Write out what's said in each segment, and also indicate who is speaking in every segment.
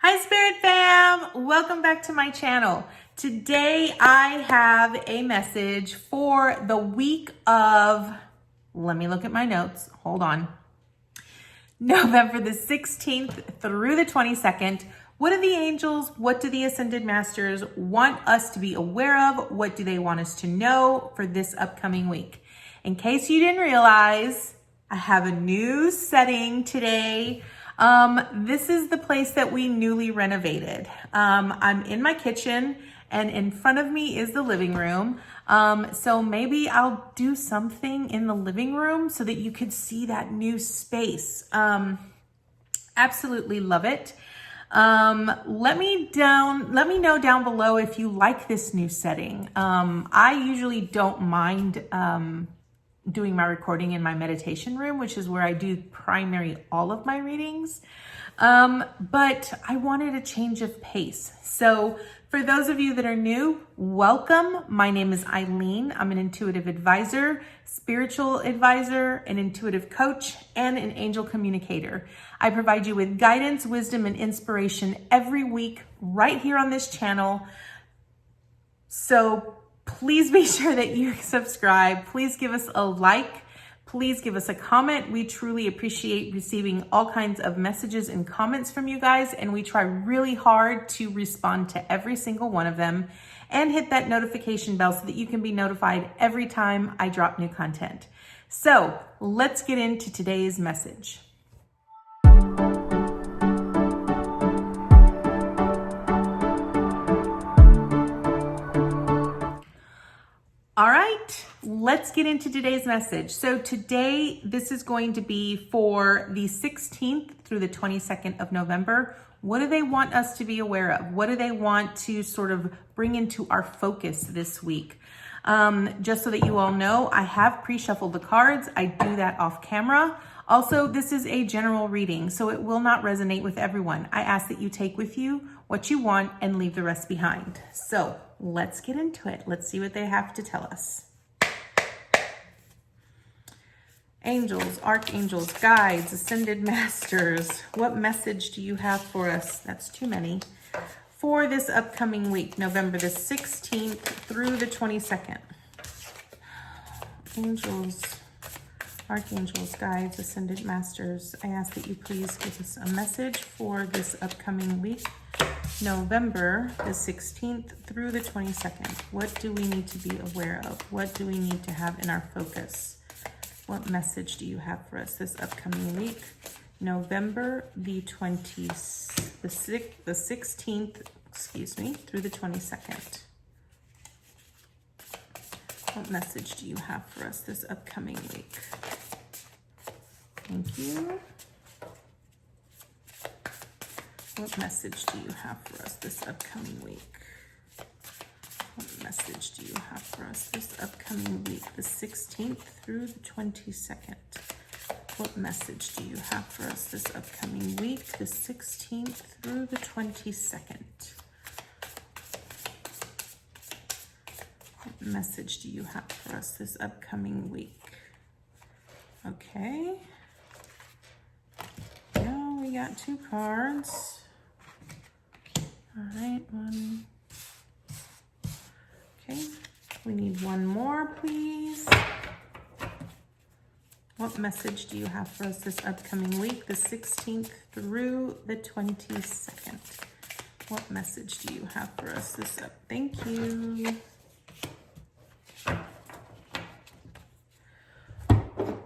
Speaker 1: Hi Spirit Fam, welcome back to my channel. Today I have a message for the week of, let me look at my notes, hold on. November the 16th through the 22nd. What do the angels, what do the Ascended Masters want us to be aware of? What do they want us to know for this upcoming week? In case you didn't realize, I have a new setting today. This is the place that we newly renovated. I'm in my kitchen and in front of me is the living room. So maybe I'll do something in the living room so that you could see that new space. Absolutely love it. Let me know down below if you like this new setting. I usually don't mind, doing my recording in my meditation room, which is where I do all of my readings. But I wanted a change of pace. So for those of you that are new, welcome. My name is Eileen. I'm an intuitive advisor, spiritual advisor, an intuitive coach, and an angel communicator. I provide you with guidance, wisdom, and inspiration every week right here on this channel. So please be sure that you subscribe. Please give us a like. Please give us a comment. We truly appreciate receiving all kinds of messages and comments from you guys, and we try really hard to respond to every single one of them. And hit that notification bell so that you can be notified every time I drop new content. So let's get into today's message. All right, let's get into today's message. So today, this is going to be for the 16th through the 22nd of November. What do they want us to be aware of? What do they want to sort of bring into our focus this week? Just so that you all know, I have pre-shuffled the cards. I do that off camera. Also, this is a general reading, so it will not resonate with everyone. I ask that you take with you what you want and leave the rest behind. So let's get into it. Let's see what they have to tell us. Angels, archangels, guides, ascended masters, what message do you have for us? That's too many. For this upcoming week, November the 16th through the 22nd. Angels, archangels, guides, ascended masters, I ask that you please give us a message for this upcoming week, November the 16th through the 22nd. What do we need to be aware of? What do we need to have in our focus? What message do you have for us this upcoming week, November the 16th, through the 22nd? What message do you have for us this upcoming week? Thank you. What message do you have for us this upcoming week? What message do you have for us this upcoming week, the 16th through the 22nd? What message do you have for us this upcoming week, the 16th through the 22nd? What message do you have for us this upcoming week? Okay. Now we got two cards. All right, one. Okay, we need one more, please. What message do you have for us this upcoming week, the 16th through the 22nd? What message do you have for us this up? Thank you.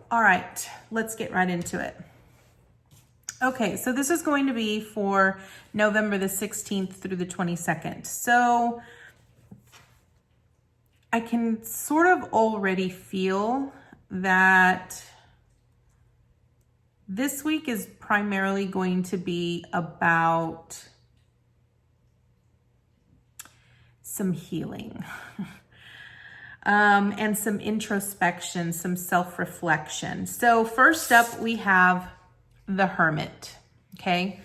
Speaker 1: All right, let's get right into it. Okay, so this is going to be for November the 16th through the 22nd. So I can sort of already feel that this week is primarily going to be about some healing and some introspection, some self-reflection. So first up, we have the Hermit, okay?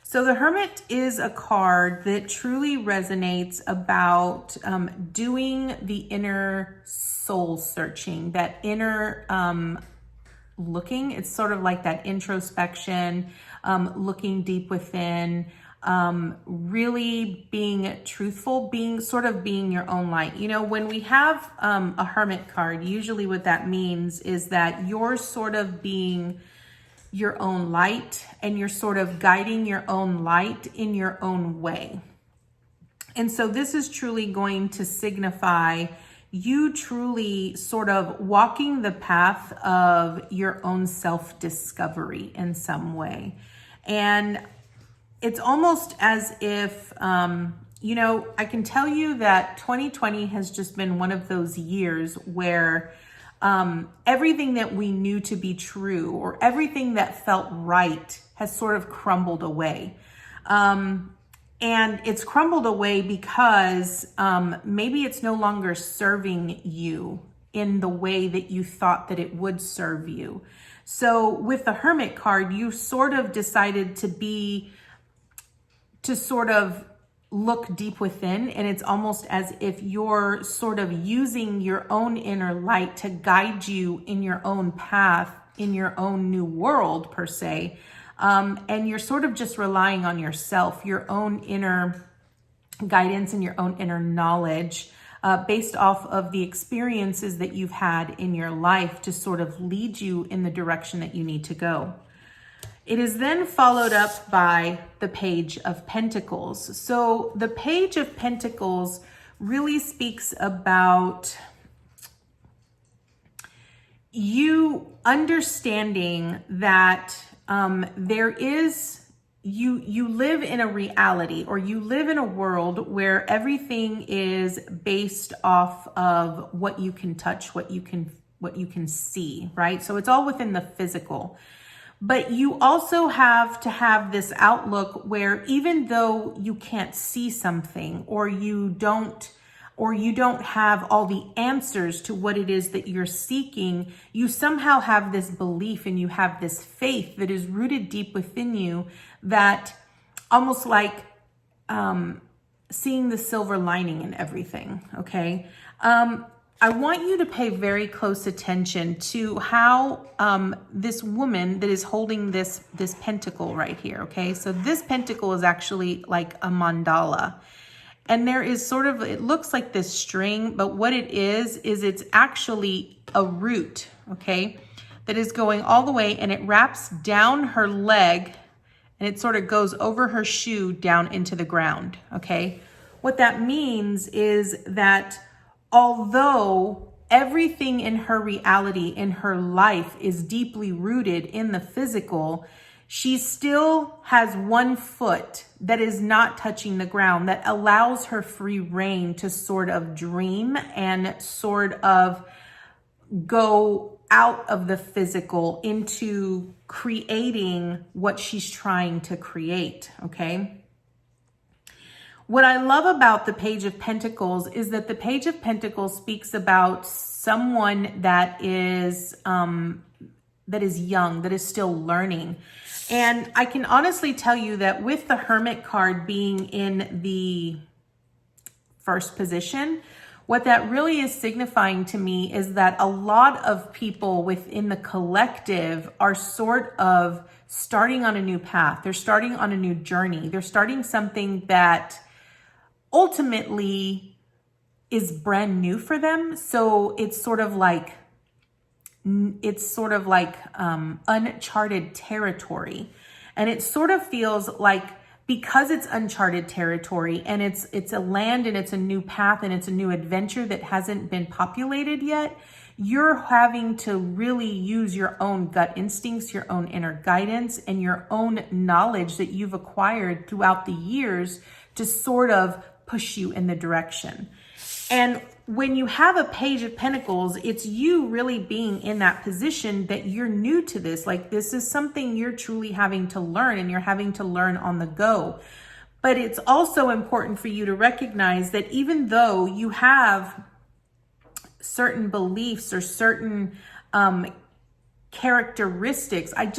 Speaker 1: So the Hermit is a card that truly resonates about doing the inner soul searching, that inner looking. It's sort of like that introspection, looking deep within, really being truthful, being your own light. You know, when we have a Hermit card, usually what that means is that you're sort of being your own light, and you're sort of guiding your own light in your own way. And so this is truly going to signify you truly sort of walking the path of your own self-discovery in some way. And it's almost as if, you know, I can tell you that 2020 has just been one of those years where everything that we knew to be true, or everything that felt right, has sort of crumbled away. And it's crumbled away because maybe it's no longer serving you in the way that you thought that it would serve you. So with the Hermit card, you sort of decided to sort of look deep within, and it's almost as if you're sort of using your own inner light to guide you in your own path, in your own new world per se. And you're sort of just relying on yourself, your own inner guidance and your own inner knowledge, based off of the experiences that you've had in your life to sort of lead you in the direction that you need to go. It is then followed up by the Page of Pentacles. So the Page of Pentacles really speaks about you understanding that you live in a reality, or you live in a world where everything is based off of what you can touch, what you can see, right? So it's all within the physical. But you also have to have this outlook where even though you can't see something, or you don't have all the answers to what it is that you're seeking, you somehow have this belief and you have this faith that is rooted deep within you, that almost like seeing the silver lining in everything, okay? I want you to pay very close attention to how this woman that is holding this pentacle right here, okay? So this pentacle is actually like a mandala. And there is sort of, it looks like this string, but what it is it's actually a root, okay? That is going all the way, and it wraps down her leg, and it sort of goes over her shoe down into the ground, okay? What that means is that although everything in her reality, in her life, is deeply rooted in the physical, she still has one foot that is not touching the ground, that allows her free reign to sort of dream and sort of go out of the physical into creating what she's trying to create, okay? What I love about the Page of Pentacles is that the Page of Pentacles speaks about someone that is young, that is still learning. And I can honestly tell you that with the Hermit card being in the first position, what that really is signifying to me is that a lot of people within the collective are sort of starting on a new path. They're starting on a new journey. They're starting something that ultimately is brand new for them. So it's sort of like uncharted territory. And it sort of feels like, because it's uncharted territory, and it's a land, and it's a new path, and it's a new adventure that hasn't been populated yet, you're having to really use your own gut instincts, your own inner guidance, and your own knowledge that you've acquired throughout the years to sort of push you in the direction. And when you have a Page of Pentacles, it's you really being in that position that you're new to this. Like, this is something you're truly having to learn, and you're having to learn on the go. But it's also important for you to recognize that even though you have certain beliefs or certain characteristics, I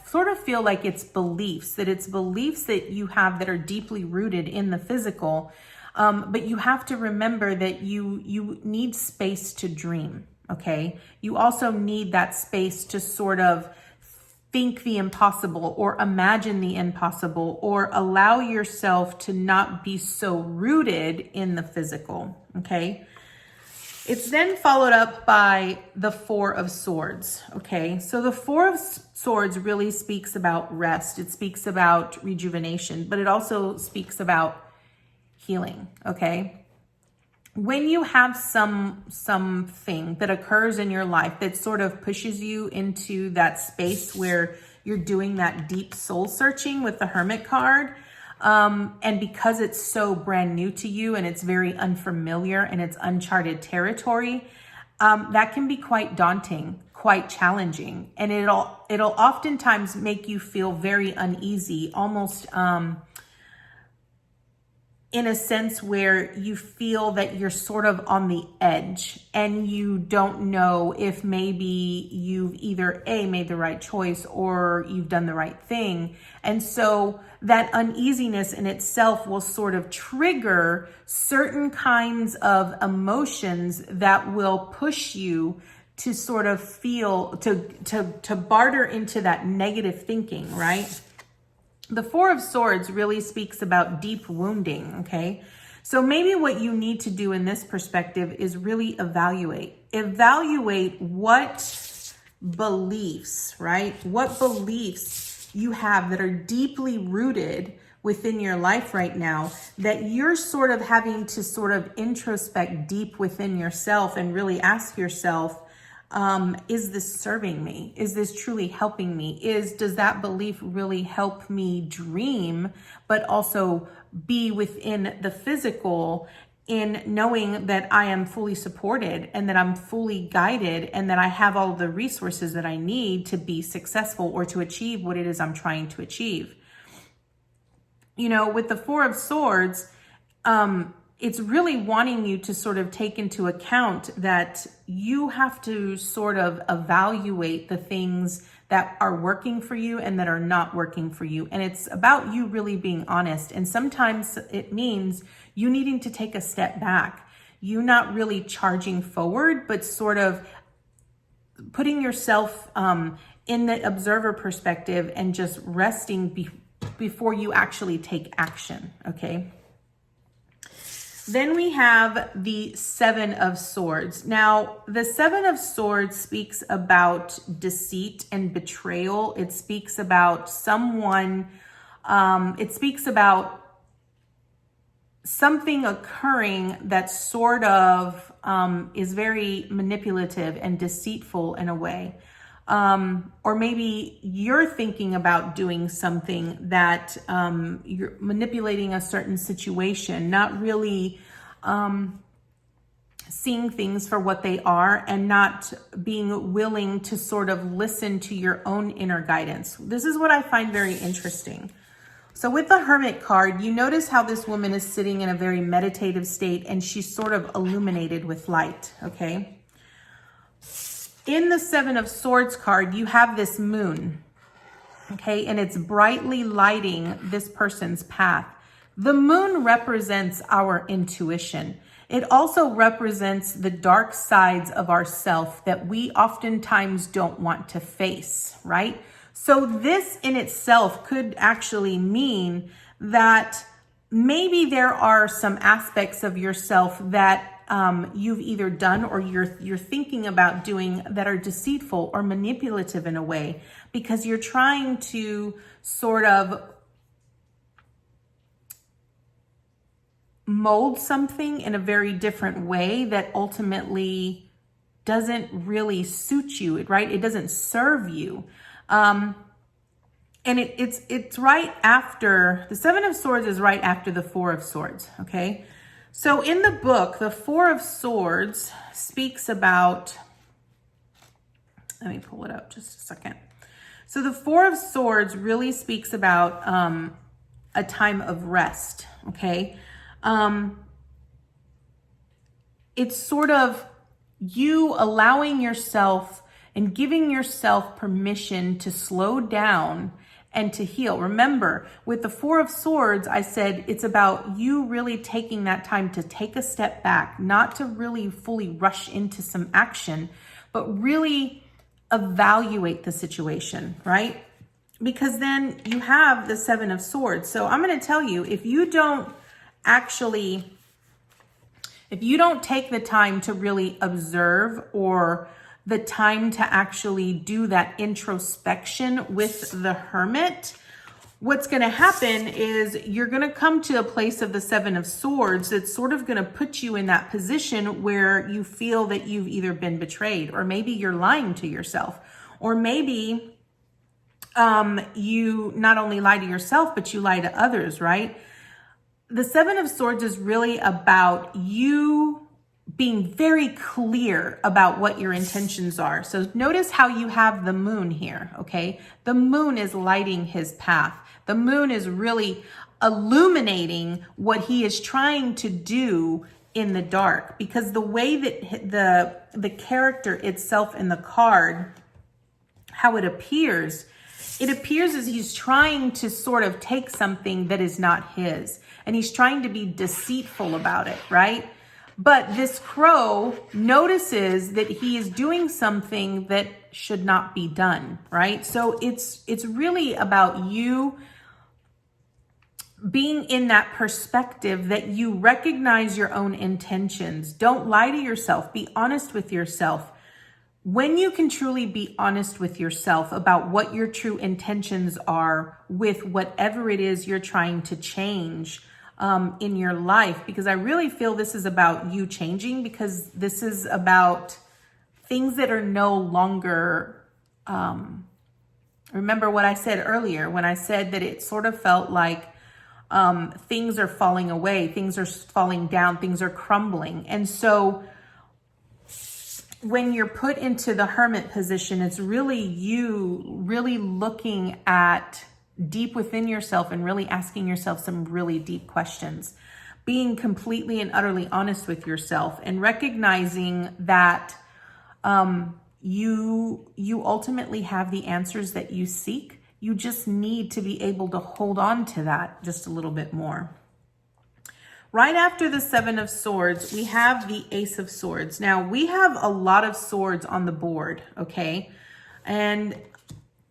Speaker 1: sort of feel like it's beliefs that you have that are deeply rooted in the physical. But you have to remember that you need space to dream, okay? You also need that space to sort of think the impossible or imagine the impossible or allow yourself to not be so rooted in the physical, okay? It's then followed up by the Four of Swords, okay? So the Four of Swords really speaks about rest. It speaks about rejuvenation, but it also speaks about healing, okay? When you have something that occurs in your life that sort of pushes you into that space where you're doing that deep soul searching with the Hermit card, and because it's so brand new to you and it's very unfamiliar and it's uncharted territory, that can be quite daunting, quite challenging. And it'll oftentimes make you feel very uneasy, almost in a sense where you feel that you're sort of on the edge and you don't know if maybe you've either made the right choice or you've done the right thing. And so that uneasiness in itself will sort of trigger certain kinds of emotions that will push you to sort of feel, to barter into that negative thinking, right? The Four of Swords really speaks about deep wounding, okay? So maybe what you need to do in this perspective is really evaluate what beliefs, right? What beliefs you have that are deeply rooted within your life right now that you're sort of having to sort of introspect deep within yourself and really ask yourself, is this serving me? Is this truly helping me? Does that belief really help me dream, but also be within the physical in knowing that I am fully supported and that I'm fully guided and that I have all the resources that I need to be successful or to achieve what it is I'm trying to achieve? You know, with the Four of Swords, it's really wanting you to sort of take into account that you have to sort of evaluate the things that are working for you and that are not working for you. And it's about you really being honest. And sometimes it means you needing to take a step back, you not really charging forward, but sort of putting yourself in the observer perspective and just resting before you actually take action, okay? Then we have the Seven of Swords. Now, the Seven of Swords speaks about deceit and betrayal. It speaks about someone, it speaks about something occurring that sort of is very manipulative and deceitful in a way. Or maybe you're thinking about doing something that you're manipulating a certain situation, not really seeing things for what they are and not being willing to sort of listen to your own inner guidance. This is what I find very interesting. So with the Hermit card, you notice how this woman is sitting in a very meditative state and she's sort of illuminated with light, okay? In the Seven of Swords card, you have this moon, okay? And it's brightly lighting this person's path. The moon represents our intuition. It also represents the dark sides of ourself that we oftentimes don't want to face, right? So this in itself could actually mean that maybe there are some aspects of yourself that you've either done or you're thinking about doing that are deceitful or manipulative in a way, because you're trying to sort of mold something in a very different way that ultimately doesn't really suit you, right? It doesn't serve you. And it's right after, the Seven of Swords is right after the Four of Swords, okay? So in the book, the Four of Swords speaks about, let me pull it up just a second. So the Four of Swords really speaks about a time of rest, okay? It's sort of you allowing yourself and giving yourself permission to slow down and to heal. Remember, with the Four of Swords, I said it's about you really taking that time to take a step back, not to really fully rush into some action, but really evaluate the situation, right? Because then you have the Seven of Swords. So I'm going to tell you, if you don't take the time to really observe, or the time to actually do that introspection with the Hermit, what's going to happen is you're going to come to a place of the Seven of Swords that's sort of going to put you in that position where you feel that you've either been betrayed, or maybe you're lying to yourself, or maybe you not only lie to yourself, but you lie to others, right? The Seven of Swords is really about you being very clear about what your intentions are. So notice how you have the moon here, okay? The moon is lighting his path. The moon is really illuminating what he is trying to do in the dark, because the way that the character itself in the card, how it appears as he's trying to sort of take something that is not his, and he's trying to be deceitful about it, right? But this crow notices that he is doing something that should not be done, right? So it's really about you being in that perspective that you recognize your own intentions. Don't lie to yourself. Be honest with yourself. When you can truly be honest with yourself about what your true intentions are with whatever it is you're trying to change in your life, because I really feel this is about you changing, because this is about things that are no longer, remember what I said earlier when I said that it sort of felt like things are falling away, things are falling down, things are crumbling. And so when you're put into the Hermit position, it's really you really looking at deep within yourself and really asking yourself some really deep questions, being completely and utterly honest with yourself, and recognizing that you ultimately have the answers that you seek. You just need to be able to hold on to that just a little bit more. Right after the Seven of Swords, we have the Ace of Swords. Now, we have a lot of swords on the board, okay? And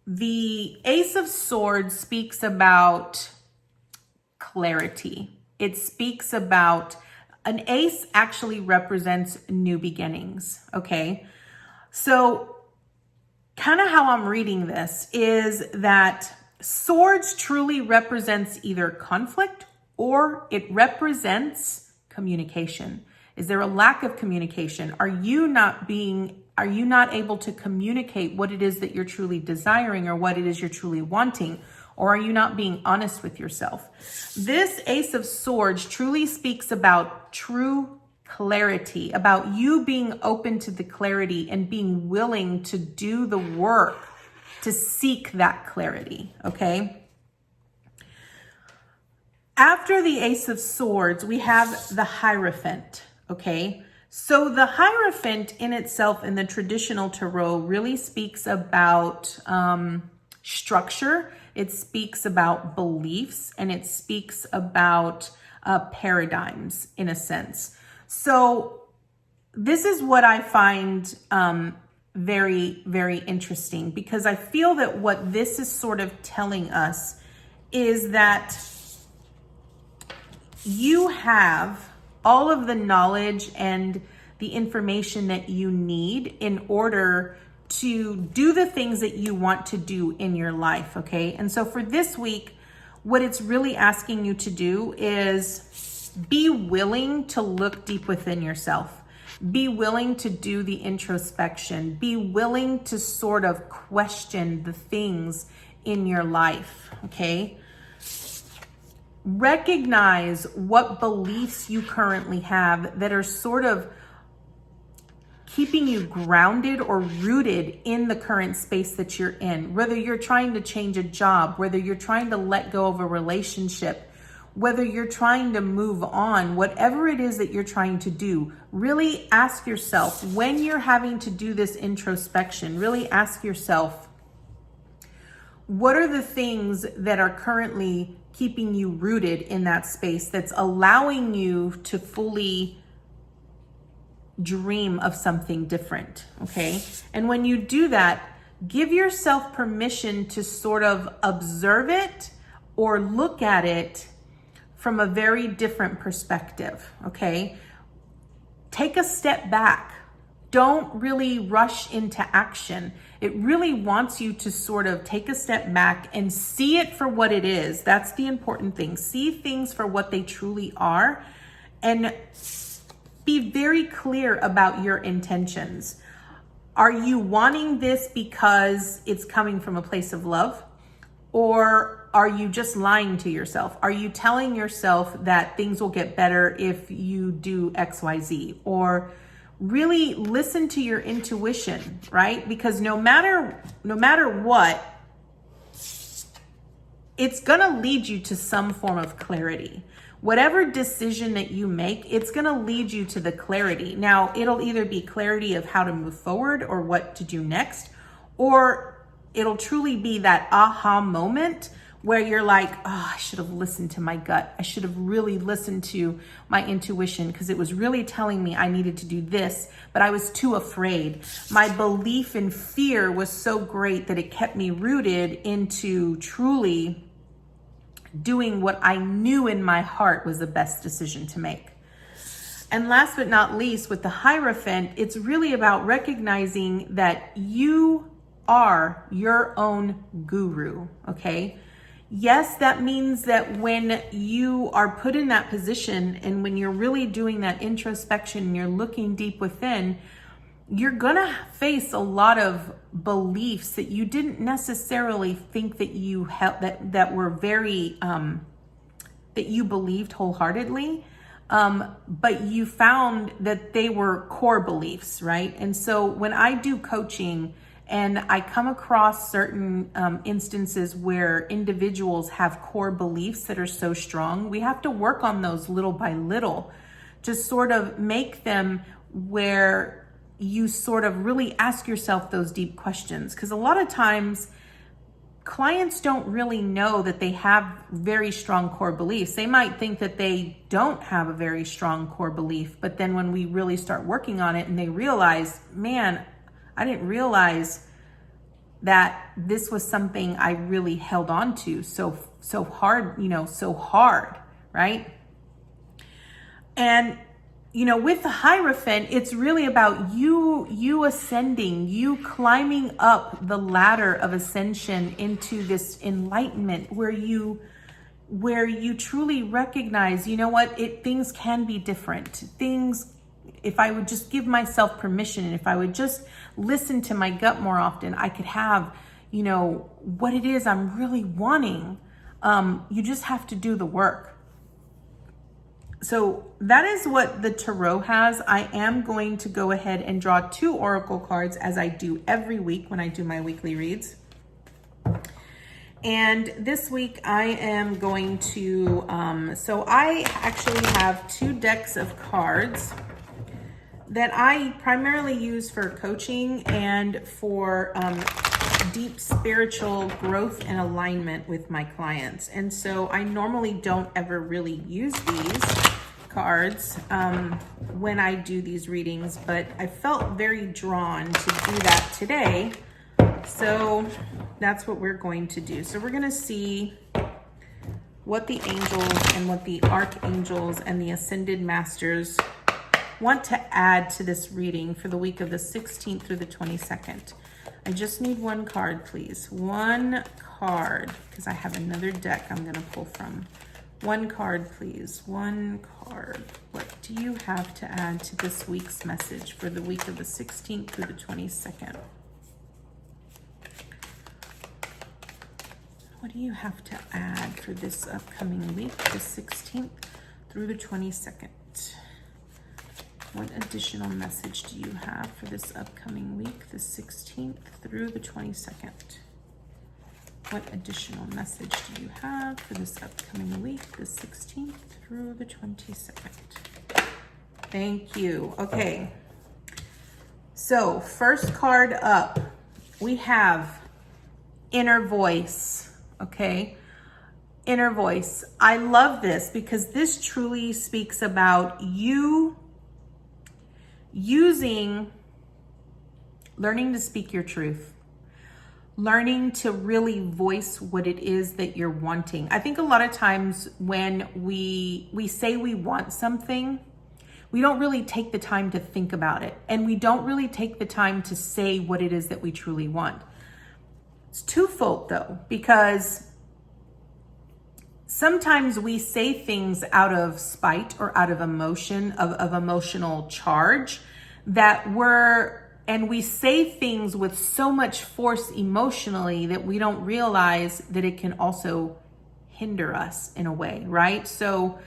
Speaker 1: the Ace of Swords speaks about clarity. It speaks about, an ace actually represents new beginnings, okay? So kind of how I'm reading this is that swords truly represents either conflict, or it represents communication. Is there a lack of communication? Are you not able to communicate what it is that you're truly desiring, or what it is you're truly wanting? Or are you not being honest with yourself? This Ace of Swords truly speaks about true clarity, about you being open to the clarity and being willing to do the work to seek that clarity, okay? After the Ace of Swords, we have the Hierophant, okay? So the Hierophant in itself in the traditional tarot really speaks about structure. It speaks about beliefs, and it speaks about paradigms in a sense. So this is what I find very, very interesting, because I feel that what this is sort of telling us is that you have all of the knowledge and the information that you need in order to do the things that you want to do in your life, okay? And so for this week, what it's really asking you to do is be willing to look deep within yourself. Be willing to do the introspection. Be willing to sort of question the things in your life, okay? Recognize what beliefs you currently have that are sort of keeping you grounded or rooted in the current space that you're in. Whether you're trying to change a job, whether you're trying to let go of a relationship, whether you're trying to move on, whatever it is that you're trying to do, really ask yourself, when you're having to do this introspection, really ask yourself, what are the things that are currently keeping you rooted in that space that's allowing you to fully dream of something different, okay? And when you do that, give yourself permission to sort of observe it or look at it from a very different perspective, okay? Take a step back. Don't really rush into action. It really wants you to sort of take a step back and see it for what it is. That's the important thing. See things for what they truly are and be very clear about your intentions. Are you wanting this because it's coming from a place of love? Or are you just lying to yourself? Are you telling yourself that things will get better if you do X, Y, Z? Or really listen to your intuition, right? Because no matter what, it's gonna lead you to some form of clarity. Whatever decision that you make, it's gonna lead you to the clarity. Now, it'll either be clarity of how to move forward or what to do next, or it'll truly be that aha moment where you're like, oh, I should have listened to my gut. I should have really listened to my intuition because it was really telling me I needed to do this, but I was too afraid. My belief in fear was so great that it kept me rooted into truly doing what I knew in my heart was the best decision to make. And last but not least, with the Hierophant, it's really about recognizing that you are your own guru, okay? Yes, that means that when you are put in that position and when you're really doing that introspection and you're looking deep within, you're gonna face a lot of beliefs that you didn't necessarily think that you that were very that you believed wholeheartedly, but you found that they were core beliefs, right? And so when I do coaching and I come across certain instances where individuals have core beliefs that are so strong, we have to work on those little by little to sort of make them where you sort of really ask yourself those deep questions. Because a lot of times clients don't really know that they have very strong core beliefs. They might think that they don't have a very strong core belief, but then when we really start working on it and they realize, man, I didn't realize that this was something I really held on to so hard, so hard, right? And with the Hierophant, it's really about you ascending, you climbing up the ladder of ascension into this enlightenment where you truly recognize, things can be different. Things, if I would just give myself permission and if I would just listen to my gut more often, I could have, what it is I'm really wanting. You just have to do the work. So that is what the Tarot has. I am going to go ahead and draw 2 oracle cards as I do every week when I do my weekly reads. And this week I am going to, so I actually have 2 decks of cards that I primarily use for coaching and for deep spiritual growth and alignment with my clients. And so I normally don't ever really use these cards when I do these readings, but I felt very drawn to do that today. So that's what we're going to do. So we're going to see what the angels and what the archangels and the ascended masters want to add to this reading for the week of the 16th through the 22nd. I just need 1 card, please. 1 card, because I have another deck I'm going to pull from. 1 card, please. 1 card. What do you have to add to this week's message for the week of the 16th through the 22nd? What do you have to add for this upcoming week, the 16th through the 22nd? What additional message do you have for this upcoming week, the 16th through the 22nd? What additional message do you have for this upcoming week, the 16th through the 22nd? Thank you. Okay. So first card up, we have inner voice. Okay. Inner voice. I love this because this truly speaks about you learning to speak your truth, learning to really voice what it is that you're wanting. I think a lot of times when we say we want something, we don't really take the time to think about it. And we don't really take the time to say what it is that we truly want. It's twofold though, because sometimes we say things out of spite or out of emotion, of emotional charge and we say things with so much force emotionally that we don't realize that it can also hinder us in a way, right? So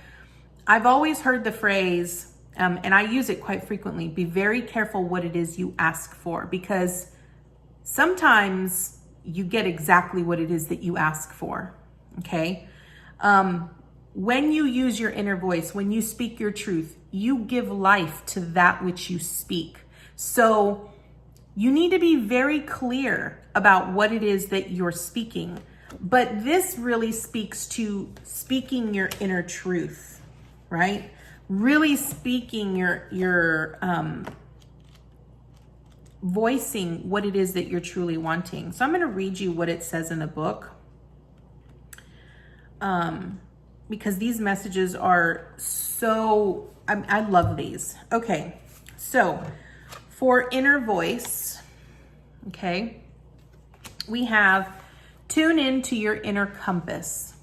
Speaker 1: I've always heard the phrase, and I use it quite frequently, be very careful what it is you ask for, because sometimes you get exactly what it is that you ask for, okay? When you use your inner voice, when you speak your truth, you give life to that which you speak. So you need to be very clear about what it is that you're speaking. But this really speaks to speaking your inner truth, right? Really speaking your voicing what it is that you're truly wanting. So I'm going to read you what it says in the book. Because these messages are so, I love these. Okay, so for inner voice, okay, we have tune into your inner compass.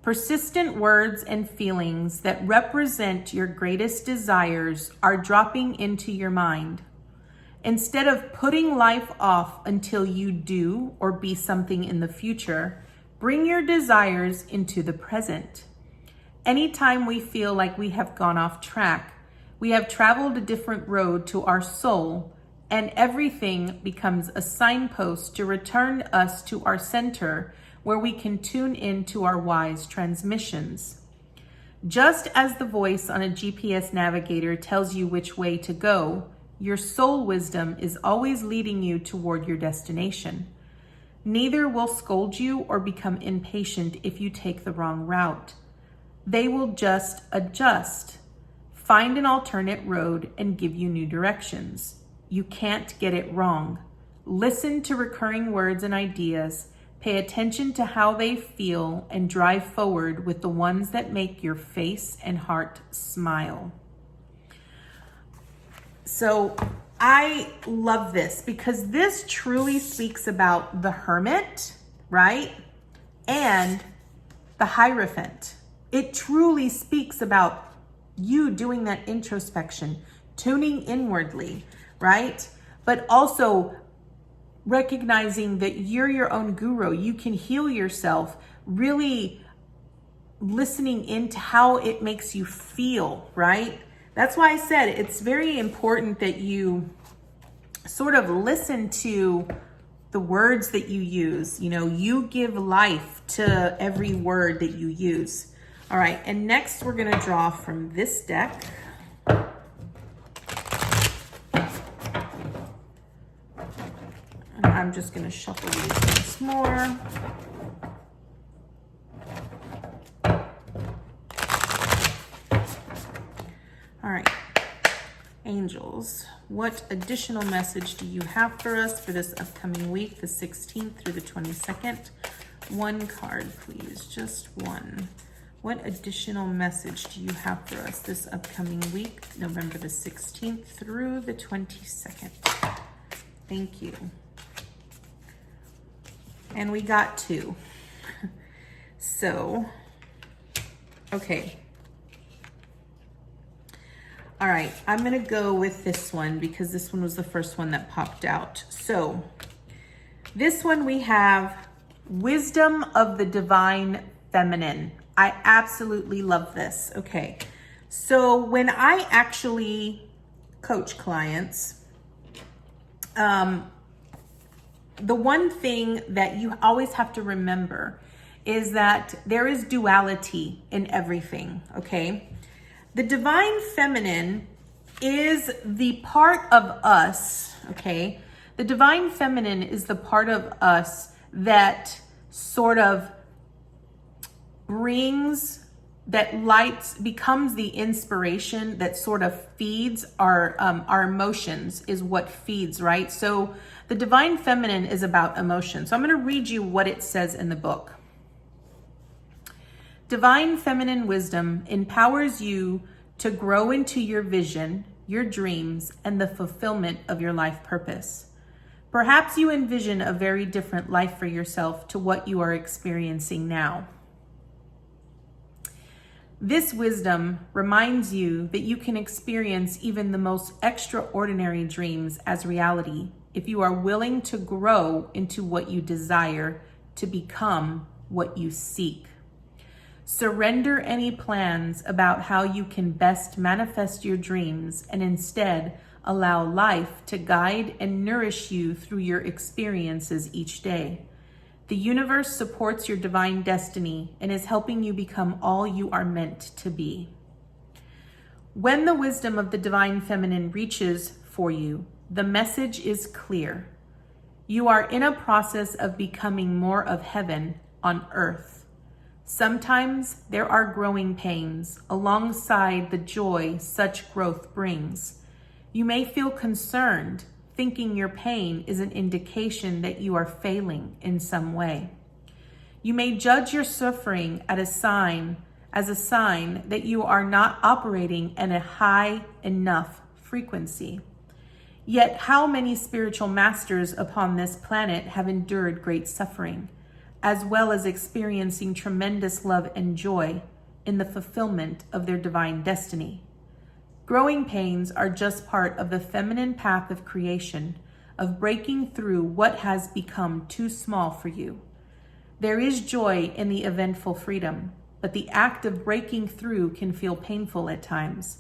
Speaker 1: Persistent words and feelings that represent your greatest desires are dropping into your mind. Instead of putting life off until you do or be something in the future, bring your desires into the present. Anytime we feel like we have gone off track, we have traveled a different road to our soul, and everything becomes a signpost to return us to our center, where we can tune into our wise transmissions. Just as the voice on a GPS navigator tells you which way to go, your soul wisdom is always leading you toward your destination. Neither will scold you or become impatient if you take the wrong route. They will just adjust, find an alternate road, and give you new directions. You can't get it wrong. Listen to recurring words and ideas. Pay attention to how they feel and drive forward with the ones that make your face and heart smile. So I love this because this truly speaks about the Hermit, right? And the Hierophant. It truly speaks about you doing that introspection, tuning inwardly, right? But also recognizing that you're your own guru. You can heal yourself, really listening into how it makes you feel, right? That's why I said it's very important that you sort of listen to the words that you use. You know, you give life to every word that you use. All right, and next we're going to draw from this deck. And I'm just going to shuffle these once more. All right, angels, what additional message do you have for us for this upcoming week, the 16th through the 22nd? One card, please, just one. What additional message do you have for us this upcoming week, November the 16th through the 22nd? Thank you. And we got two. So, okay. All right, I'm gonna go with this one because this one was the first one that popped out. So, this one we have Wisdom of the Divine Feminine. I absolutely love this. Okay, so when I actually coach clients, the one thing that you always have to remember is that there is duality in everything, okay? The divine feminine is the part of us, okay? The divine feminine is the part of us that sort of brings that lights becomes the inspiration that sort of feeds our emotions, is what feeds, right? So the divine feminine is about emotion. So I'm going to read you what it says in the book. Divine feminine wisdom empowers you to grow into your vision, your dreams, and the fulfillment of your life purpose. Perhaps you envision a very different life for yourself to what you are experiencing now. This wisdom reminds you that you can experience even the most extraordinary dreams as reality if you are willing to grow into what you desire, to become what you seek. Surrender any plans about how you can best manifest your dreams and instead allow life to guide and nourish you through your experiences each day. The universe supports your divine destiny and is helping you become all you are meant to be. When the wisdom of the divine feminine reaches for you, the message is clear. You are in a process of becoming more of heaven on earth. Sometimes there are growing pains alongside the joy such growth brings. You may feel concerned, thinking your pain is an indication that you are failing in some way. You may judge your suffering as a sign that you are not operating at a high enough frequency. Yet how many spiritual masters upon this planet have endured great suffering, as well as experiencing tremendous love and joy in the fulfillment of their divine destiny. Growing pains are just part of the feminine path of creation, of breaking through what has become too small for you. There is joy in the eventful freedom, but the act of breaking through can feel painful at times.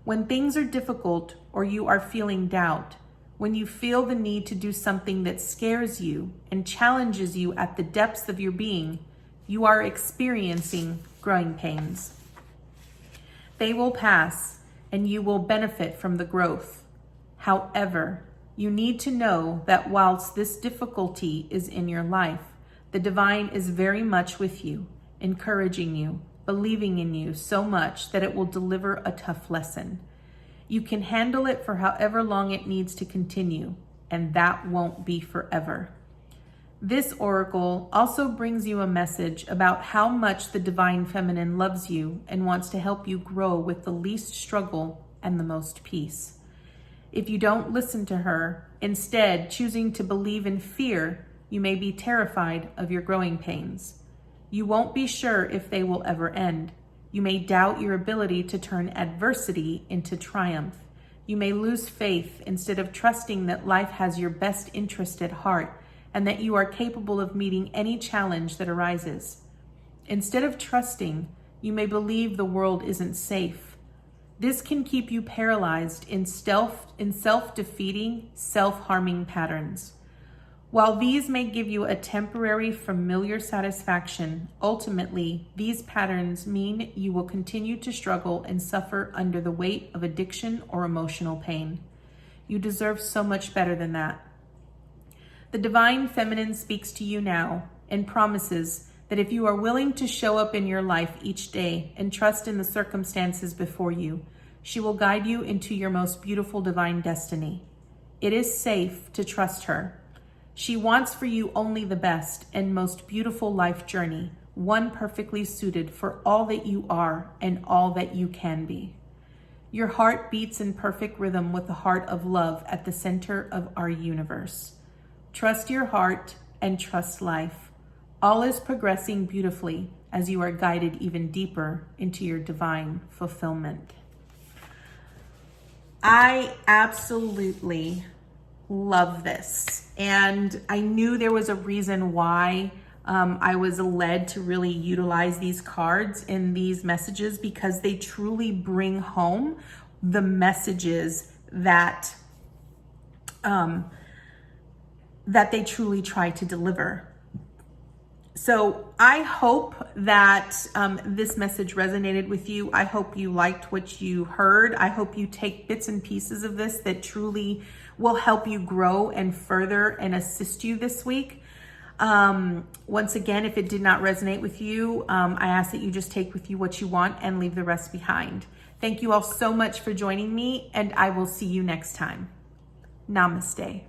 Speaker 1: When things are difficult or you are feeling doubt, when you feel the need to do something that scares you and challenges you at the depths of your being, you are experiencing growing pains. They will pass, and you will benefit from the growth. However, you need to know that whilst this difficulty is in your life, the divine is very much with you, encouraging you, believing in you so much that it will deliver a tough lesson. You can handle it for however long it needs to continue, and that won't be forever. This oracle also brings you a message about how much the divine feminine loves you and wants to help you grow with the least struggle and the most peace. If you don't listen to her, instead choosing to believe in fear, you may be terrified of your growing pains. You won't be sure if they will ever end. You may doubt your ability to turn adversity into triumph. You may lose faith instead of trusting that life has your best interest at heart and that you are capable of meeting any challenge that arises. Instead of trusting, you may believe the world isn't safe. This can keep you paralyzed in self-defeating, self-harming patterns. While these may give you a temporary familiar satisfaction, ultimately, these patterns mean you will continue to struggle and suffer under the weight of addiction or emotional pain. You deserve so much better than that. The divine feminine speaks to you now and promises that if you are willing to show up in your life each day and trust in the circumstances before you, she will guide you into your most beautiful divine destiny. It is safe to trust her. She wants for you only the best and most beautiful life journey, one perfectly suited for all that you are and all that you can be. Your heart beats in perfect rhythm with the heart of love at the center of our universe. Trust your heart and trust life. All is progressing beautifully as you are guided even deeper into your divine fulfillment. I absolutely love this. And I knew there was a reason why I was led to really utilize these cards in these messages, because they truly bring home the messages that they truly try to deliver. So I hope that this message resonated with you. I hope you liked what you heard. I hope you take bits and pieces of this that truly will help you grow and further and assist you this week. Once again, if it did not resonate with you, I ask that you just take with you what you want and leave the rest behind. Thank you all so much for joining me, and I will see you next time. Namaste.